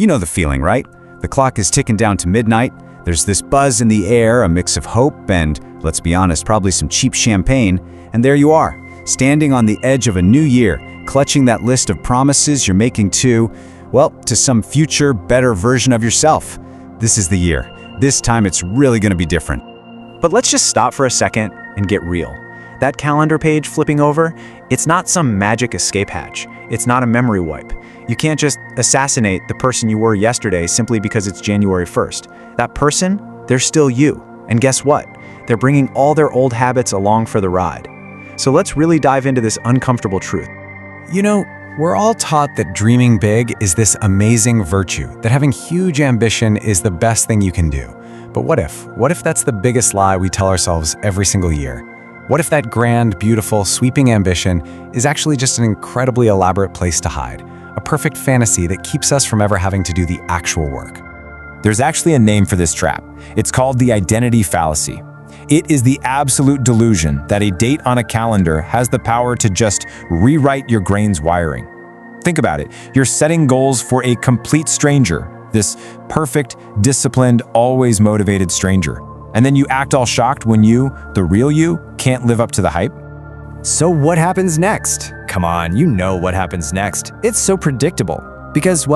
You know the feeling, right? The clock is ticking down to midnight. There's this buzz in the air, a mix of hope and, let's be honest, probably some cheap champagne. And there you are, standing on the edge of a new year, clutching that list of promises you're making to some future, better version of yourself. This is the year. This time it's really going to be different. But let's just stop for a second and get real. That calendar page flipping over, it's not some magic escape hatch. It's not a memory wipe. You can't just assassinate the person you were yesterday simply because it's January 1st. That person, they're still you. And guess what? They're bringing all their old habits along for the ride. So let's really dive into this uncomfortable truth. You know, we're all taught that dreaming big is this amazing virtue, that having huge ambition is the best thing you can do. But what if? What if that's the biggest lie we tell ourselves every single year? What if that grand, beautiful, sweeping ambition is actually just an incredibly elaborate place to hide? A perfect fantasy that keeps us from ever having to do the actual work. There's actually a name for this trap. It's called the identity fallacy. It is the absolute delusion that a date on a calendar has the power to just rewrite your brain's wiring. Think about it. You're setting goals for a complete stranger, this perfect, disciplined, always motivated stranger. And then you act all shocked when you, the real you, can't live up to the hype. So what happens next? Come on, you know what happens next. It's so predictable. Because,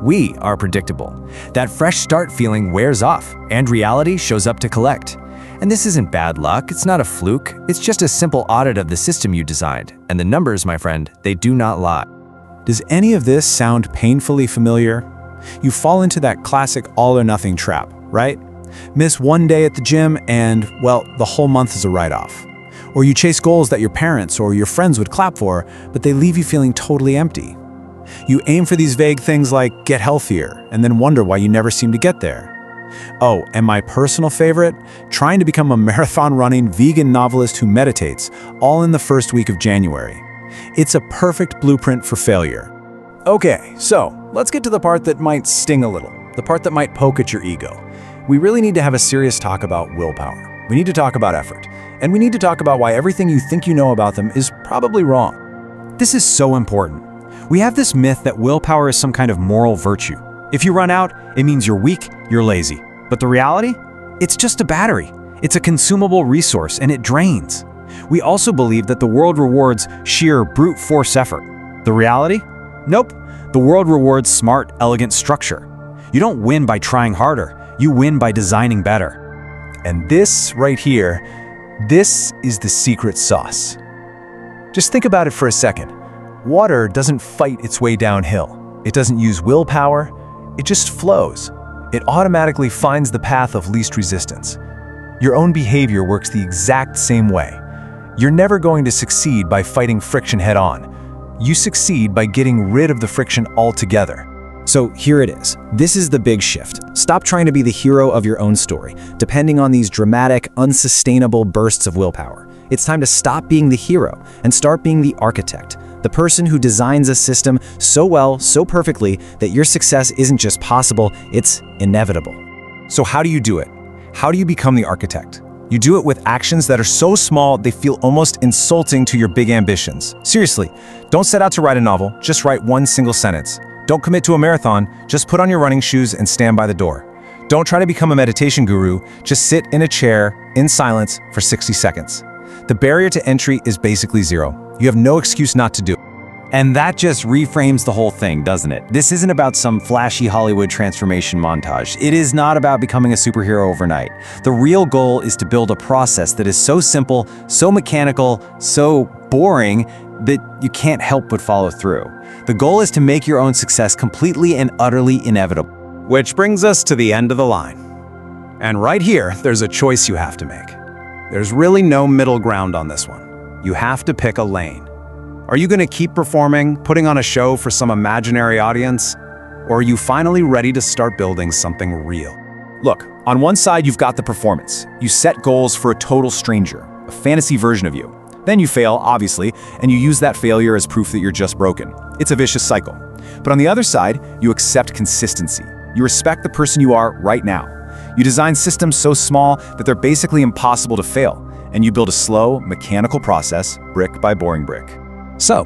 we are predictable. That fresh start feeling wears off, and reality shows up to collect. And this isn't bad luck, it's not a fluke, it's just a simple audit of the system you designed. And the numbers, my friend, they do not lie. Does any of this sound painfully familiar? You fall into that classic all-or-nothing trap, right? Miss one day at the gym and, the whole month is a write-off. Or you chase goals that your parents or your friends would clap for, but they leave you feeling totally empty. You aim for these vague things like get healthier, and then wonder why you never seem to get there. Oh, and my personal favorite, trying to become a marathon-running vegan novelist who meditates, all in the first week of January. It's a perfect blueprint for failure. Okay, so let's get to the part that might sting a little, the part that might poke at your ego. We really need to have a serious talk about willpower. We need to talk about effort. And we need to talk about why everything you think you know about them is probably wrong. This is so important. We have this myth that willpower is some kind of moral virtue. If you run out, it means you're weak, you're lazy. But the reality? It's just a battery. It's a consumable resource and it drains. We also believe that the world rewards sheer brute force effort. The reality? Nope. The world rewards smart, elegant structure. You don't win by trying harder. You win by designing better. And this right here, this is the secret sauce. Just think about it for a second. Water doesn't fight its way downhill. It doesn't use willpower. It just flows. It automatically finds the path of least resistance. Your own behavior works the exact same way. You're never going to succeed by fighting friction head-on. You succeed by getting rid of the friction altogether. So here it is. This is the big shift. Stop trying to be the hero of your own story, depending on these dramatic, unsustainable bursts of willpower. It's time to stop being the hero and start being the architect, the person who designs a system so well, so perfectly, that your success isn't just possible, it's inevitable. So how do you do it? How do you become the architect? You do it with actions that are so small they feel almost insulting to your big ambitions. Seriously, don't set out to write a novel, just write one single sentence. Don't commit to a marathon, just put on your running shoes and stand by the door. Don't try to become a meditation guru, just sit in a chair, in silence, for 60 seconds. The barrier to entry is basically zero. You have no excuse not to do it. And that just reframes the whole thing, doesn't it? This isn't about some flashy Hollywood transformation montage. It is not about becoming a superhero overnight. The real goal is to build a process that is so simple, so mechanical, so boring that you can't help but follow through. The goal is to make your own success completely and utterly inevitable. Which brings us to the end of the line. And right here, there's a choice you have to make. There's really no middle ground on this one. You have to pick a lane. Are you going to keep performing, putting on a show for some imaginary audience? Or are you finally ready to start building something real? Look, on one side, you've got the performance. You set goals for a total stranger, a fantasy version of you. Then you fail, obviously, and you use that failure as proof that you're just broken. It's a vicious cycle. But on the other side, you accept consistency. You respect the person you are right now. You design systems so small that they're basically impossible to fail, and you build a slow, mechanical process, brick by boring brick. So,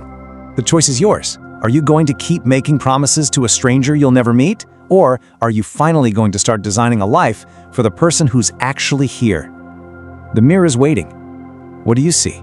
the choice is yours. Are you going to keep making promises to a stranger you'll never meet? Or are you finally going to start designing a life for the person who's actually here? The mirror is waiting. What do you see?